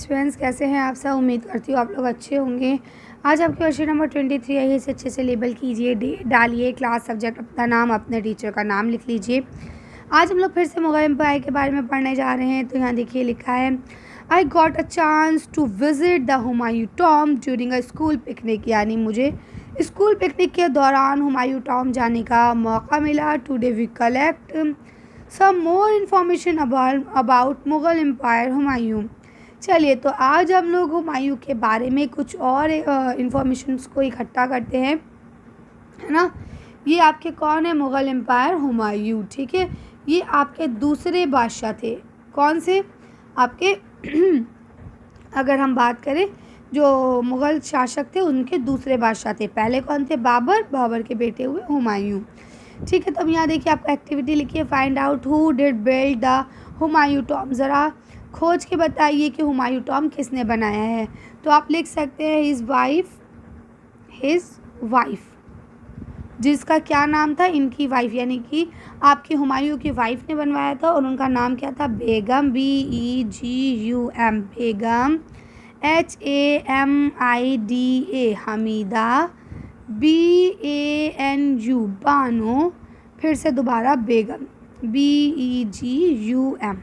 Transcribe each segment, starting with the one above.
Students, कैसे हैं आप सब। उम्मीद करती हूँ आप लोग अच्छे होंगे। आज आपके वर्षी नंबर 23 है, इसे अच्छे से लेबल कीजिए, डालिए क्लास, सब्जेक्ट, अपना नाम, अपने टीचर का नाम लिख लीजिए। आज हम लोग फिर से मुगल एम्पायर के बारे में पढ़ने जा रहे हैं। तो यहाँ देखिए लिखा है, I got a chance to visit the Humayun tomb during a school picnic. यानी मुझे स्कूल पिकनिक के दौरान हुमायूं टॉम्ब जाने का मौका मिला। Today we collect some more information about Mughal empire Humayun. चलिए, तो आज हम लोग हुमायूं के बारे में कुछ और इन्फॉर्मेशंस को इकट्ठा करते हैं, है ना। ये आपके कौन है? मुग़ल एम्पायर हुमायूं, ठीक है। ये आपके दूसरे बादशाह थे। कौन से? आपके अगर हम बात करें, जो मुग़ल शासक थे उनके दूसरे बादशाह थे। पहले कौन थे? बाबर। बाबर के बेटे हुए हुमायूं, ठीक है। तब यहाँ देखिए आपको एक्टिविटी लिखिए, find out who did build the Humayun tomb. ज़रा खोज के बताइए कि हुमायूं टॉम्ब किसने बनाया है। तो आप लिख सकते हैं हिज वाइफ, जिसका क्या नाम था? इनकी वाइफ, यानी कि आपकी हुमायूं की वाइफ ने बनवाया था। और उनका नाम क्या था? बेगम, BEGUM, बेगम, HAMIDA, हमीदा, BANU, बानो, फिर से दोबारा बेगम, BEGUM,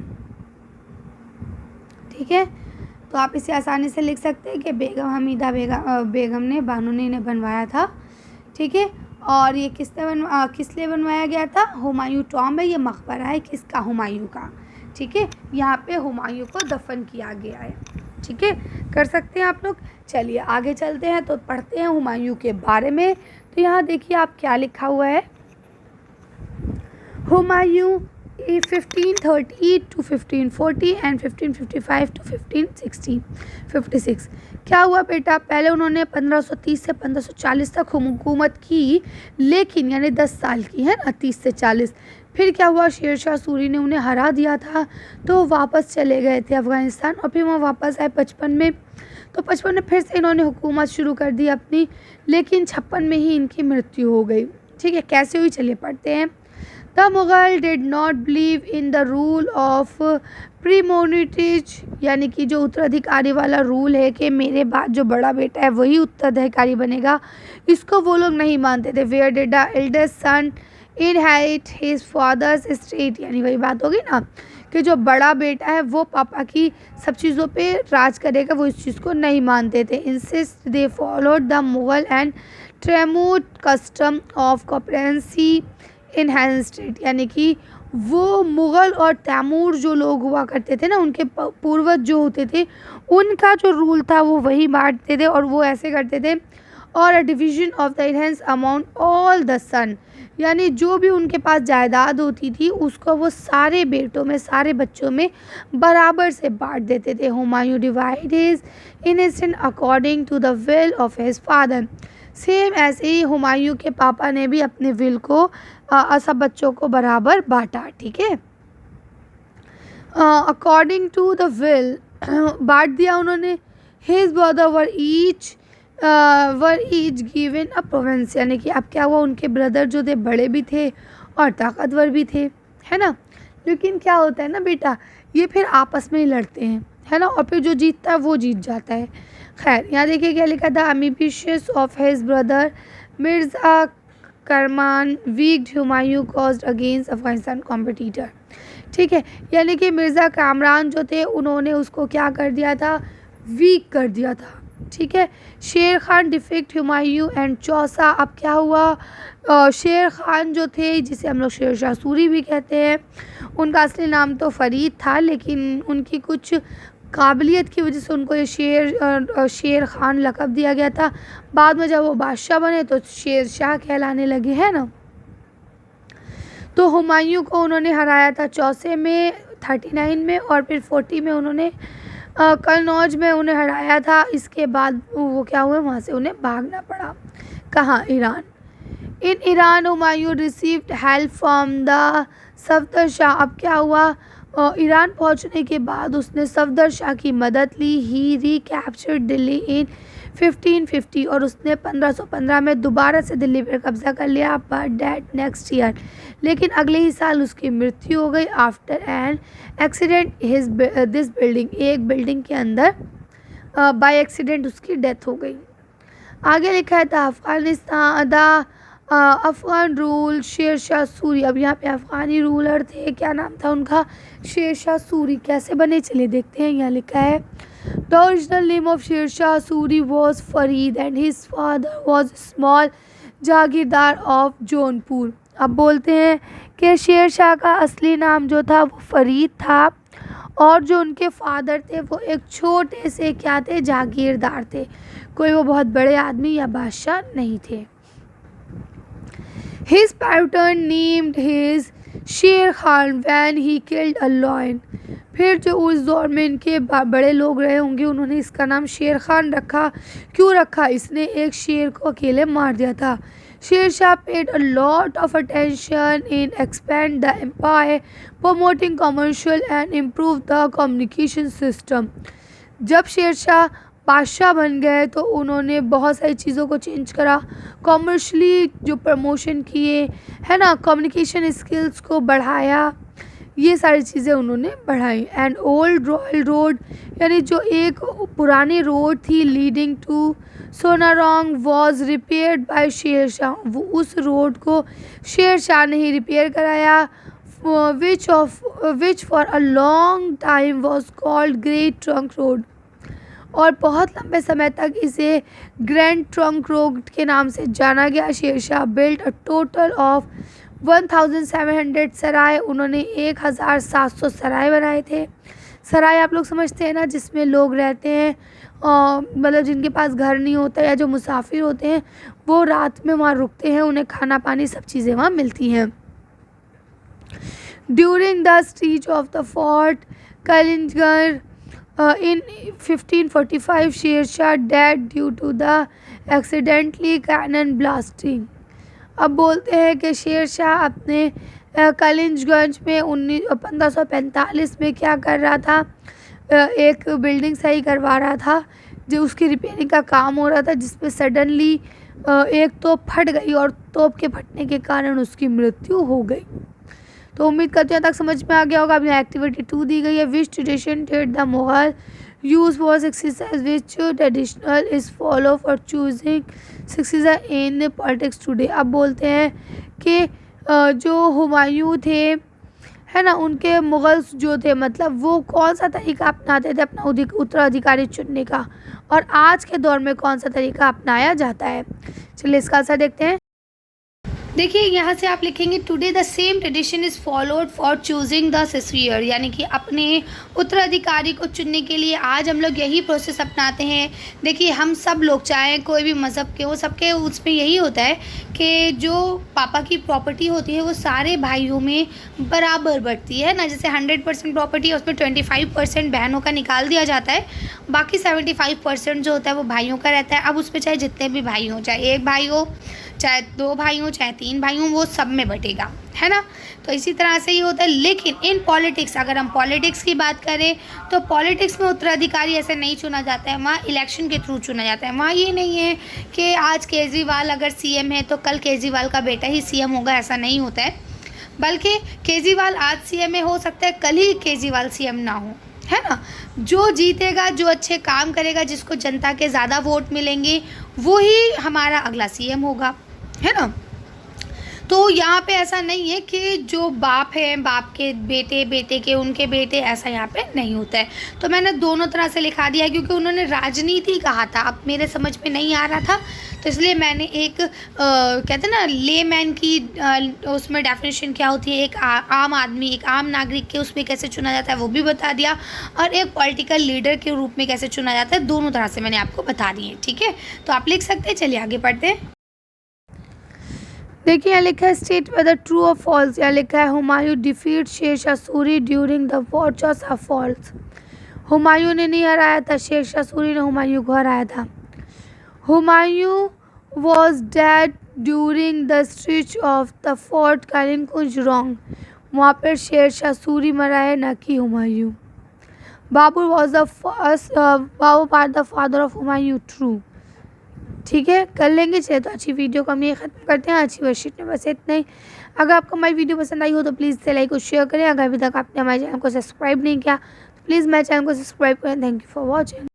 ठीक है। तो आप इसे आसानी से लिख सकते हैं कि बेगम हमीदा बेगम ने, बानो ने इन्हें बनवाया था, ठीक है। और ये किस लिए बनवाया गया था? हुमायूं टॉम्ब है, ये मकबरा है किसका? हुमायूं का, ठीक है। यहाँ पे हुमायूं को दफन किया गया है, ठीक है। कर सकते हैं आप लोग। चलिए आगे चलते हैं, तो पढ़ते हैं हुमायूं के बारे में। तो यहाँ देखिए आप क्या लिखा हुआ है, हुमायूं 1530 to 1540 एंड 1555 to 1556। क्या हुआ बेटा? पहले उन्होंने 1530 से 1540 तक हुकूमत की, लेकिन यानी 10 साल की, है ना, 30 से 40। फिर क्या हुआ? शेर शाह सूरी ने उन्हें हरा दिया था, तो वापस चले गए थे अफ़गानिस्तान। और फिर वहाँ वापस आए 55 में। तो 55 में फिर से इन्होंने हुकूमत शुरू कर दी अपनी, लेकिन 56 में ही इनकी मृत्यु हो गई, ठीक है। कैसे हुई? चलिए पढ़ते हैं। The Mughal did not believe in the rule of premonitories, यानी कि जो उत्तराधिकारी वाला रूल है कि मेरे बाद जो बड़ा बेटा है वही उत्तराधिकारी बनेगा, इसको वो लोग नहीं मानते थे। Where did the eldest son inherit his father's estate, यानी वही बात होगी ना कि जो बड़ा बेटा है वो पापा की सब चीज़ों पे राज करेगा, वो इस चीज़ को नहीं मानते थे। Insist they followed the Mughal and Timur custom of competency inherited, यानी कि वो मुग़ल और तैमूर जो लोग हुआ करते थे ना, उनके पूर्वज जो होते थे, उनका जो रूल था वो वही बांटते थे। और वो ऐसे करते थे, और a division of the inheritance amount all the son, यानी जो भी उनके पास जायदाद होती थी उसको वो सारे बेटों में, सारे बच्चों में बराबर से बांट देते थे। Humayun divide his inheritance according to the will of his father. Same ऐसे ही हुमायूं के पापा ने भी अपने विल को सब बच्चों को बराबर बांटा, ठीक है। अकॉर्डिंग टू द विल बांट दिया उन्होंने। His brother were each given a province, यानी कि अब क्या हुआ, उनके ब्रदर जो थे बड़े भी थे और ताकतवर भी थे, है ना। लेकिन क्या होता है ना बेटा, ये फिर आपस में ही लड़ते हैं, है ना, और फिर जो जीतता है वो जीत जाता है। खैर, यहाँ देखिए क्या लिखा था, ambitious of his brother Mirza Kamran weakened Humayun caused against Afghanistan competitor, ठीक है। यानी कि मिर्ज़ा कामरान जो थे उन्होंने उसको क्या कर दिया था? वीक कर दिया था, ठीक है। शेर खान डिफेक्ट हुमायूं एंड चौसा। अब क्या हुआ? शेर खान जो थे, जिसे हम लोग शेर शाह सूरी भी कहते हैं, उनका असली नाम तो फ़रीद था, लेकिन उनकी कुछ काबिलियत की वजह से उनको ये शेर खान लक़ब दिया गया था। बाद में जब वो बादशाह बने तो शेर शाह कहलाने लगे, है ना। तो हुमायूं को उन्होंने हराया था चौसे में, 39 में, और फिर 40 में उन्होंने कन्नौज में उन्हें हराया था। इसके बाद वो क्या हुआ, वहाँ से उन्हें भागना पड़ा। कहाँ? Iran. In Iran Humayun received help from the Safdar Shah. अब क्या हुआ? ईरान पहुंचने के बाद उसने सफदर शाह की मदद ली। ही रिकैप्चर्ड दिल्ली इन 1550, और उसने 1515 में दोबारा से दिल्ली पर कब्ज़ा कर लिया। बट दैट नेक्स्ट ईयर, लेकिन अगले ही साल उसकी मृत्यु हो गई after an accident this building, एक बिल्डिंग के अंदर बाय एक्सीडेंट उसकी डेथ हो गई। आगे लिखा है the Afghanistan the Afghan rule शेर शाह सूरी। अब यहाँ पे अफगानी रूलर थे, क्या नाम था उनका, शेर शाह सूरी। कैसे बने चलिए देखते हैं। यहाँ लिखा है the original name of Sher Shah Suri was Farid and his father was small jagirdar of Jaunpur. अब बोलते हैं कि शेर शाह का असली नाम जो था वो फरीद था और जो उनके फादर थे वो एक छोटे से क्या थे, जागीरदार थे, कोई वो बहुत बड़े आदमी या बादशाह नहीं थे। His patron named his शेर Khan when he killed a lion. फिर जो उस दौर में इनके बड़े लोग रहे होंगे उन्होंने इसका नाम शेर खान रखा। क्यों रखा, इसने एक शेर को अकेले मार दिया था। Sher Shah paid a lot of attention in expand the empire promoting commercial and improve the communication system. जब शेर शाह बादशाह बन गए तो उन्होंने बहुत सारी चीज़ों को चेंज करा, कॉमर्शली जो प्रमोशन किए है ना, कम्युनिकेशन स्किल्स को बढ़ाया, ये सारी चीज़ें उन्होंने बढ़ाई। एंड ओल्ड रॉयल रोड यानी जो एक पुरानी रोड थी leading to Sonargaon was repaired by Sher Shah, वो उस रोड को शेर शाह ने ही रिपेयर कराया। Which for a long time was called great trunk road, और बहुत लंबे समय तक इसे ग्रैंड ट्रंक रोड के नाम से जाना गया। Sher Shah built a total of 1700 सराय, उन्होंने 1700 सराय बनाए थे। सराय आप लोग समझते हैं ना, जिसमें लोग रहते हैं, मतलब जिनके पास घर नहीं होता या जो मुसाफिर होते हैं वो रात में वहाँ रुकते हैं, उन्हें खाना पानी सब चीज़ें वहाँ मिलती हैं। During the siege of the fort Kalinjar in 1545 Sher Shah dead due to the accidentally cannon blasting। अब बोलते हैं कि शेर शाह अपने कलिंजगंज में 1545 में क्या कर रहा था, एक बिल्डिंग सही करवा रहा था, जो उसकी रिपेयरिंग का काम हो रहा था, जिसमें सडनली एक तोप फट गई और तोप के फटने के कारण उसकी मृत्यु हो गई। तो उम्मीद करते हैं तक समझ में आ गया होगा। अब यहाँ एक्टिविटी 2 दी गई है। Which tradition did the Mughal use was exercise which traditional is follow for choosing successor in politics today. अब बोलते हैं कि जो हुमायूं थे है ना, उनके मुगल्स जो थे मतलब वो कौन सा तरीका अपनाते थे अपना उत्तराधिकारी चुनने का, और आज के दौर में कौन सा तरीका अपनाया जाता है। चलिए इसका आंसर देखते हैं। देखिए यहाँ से आप लिखेंगे today the same tradition is followed for choosing the successor, यानी कि अपने उत्तराधिकारी को चुनने के लिए आज हम लोग यही प्रोसेस अपनाते हैं। देखिए हम सब लोग चाहे कोई भी मज़हब के हो, सबके उसमें यही होता है कि जो पापा की प्रॉपर्टी होती है वो सारे भाइयों में बराबर बढ़ती है ना। जैसे 100% प्रॉपर्टी है उसमें 25% बहनों का निकाल दिया जाता है, बाकी 75% जो होता है वो भाइयों का रहता है। अब उसमें चाहे जितने भी भाई हों, चाहे एक भाई हो, चाहे 2 भाई हों, चाहे 3 भाई हों, वो सब में बटेगा, है ना। तो इसी तरह से ही होता है। लेकिन इन पॉलिटिक्स, अगर हम पॉलिटिक्स की बात करें तो पॉलिटिक्स में उत्तराधिकारी ऐसे नहीं चुना जाता है, वहाँ इलेक्शन के थ्रू चुना जाता है। वहाँ ये नहीं है कि आज केजरीवाल अगर सीएम है तो कल केजरीवाल का बेटा ही सीएम होगा, ऐसा नहीं होता है। बल्कि केजरीवाल आज सीएम में हो सकता है कल ही केजरीवाल सीएम ना हो, है ना। जो जीतेगा, जो अच्छे काम करेगा, जिसको जनता के ज़्यादा वोट मिलेंगे, वो ही हमारा अगला सीएम होगा, है ना। तो यहाँ पे ऐसा नहीं है कि जो बाप है, बाप के बेटे, बेटे के उनके बेटे, ऐसा यहाँ पे नहीं होता है। तो मैंने दोनों तरह से लिखा दिया है क्योंकि उन्होंने राजनीति कहा था, अब मेरे समझ में नहीं आ रहा था, तो इसलिए मैंने एक कहते हैं ना लेमैन की उसमें डेफिनेशन क्या होती है, एक आम आदमी, एक आम नागरिक के उसमें कैसे चुना जाता है वो भी बता दिया, और एक पॉलिटिकल लीडर के रूप में कैसे चुना जाता है, दोनों तरह से मैंने आपको बता दिए। ठीक है, तो आप लिख सकते हैं। चलिए आगे पढ़ते हैं। देखिए यहाँ लिखा है स्टेट वेदर ट्रू और फॉल्स। यहाँ लिखा है Humayun defeat Sher Shah Suri during the wars of false. Humayun ने नहीं हराया था, शेर शाह सूरी ने हुमायूं को हराया था। Humayun was dead during the siege of the fort कलिंजकुंज रॉन्ग। वहाँ पर शेर शाह सूरी मरा है, न कि Humayun. Babur was the first, Babur are the father of Humayun, true. ठीक है, कर लेंगे। चलिए तो अच्छी वीडियो को हम ये ख़त्म करते हैं। अच्छी वर्कशीट में बस इतना ही। अगर आपको हमारी वीडियो पसंद आई हो तो प्लीज़ इसे लाइक और शेयर करें। अगर अभी तक आपने हमारे चैनल को सब्सक्राइब नहीं किया तो प्लीज़ मेरे चैनल को सब्सक्राइब करें। Thank you for watching.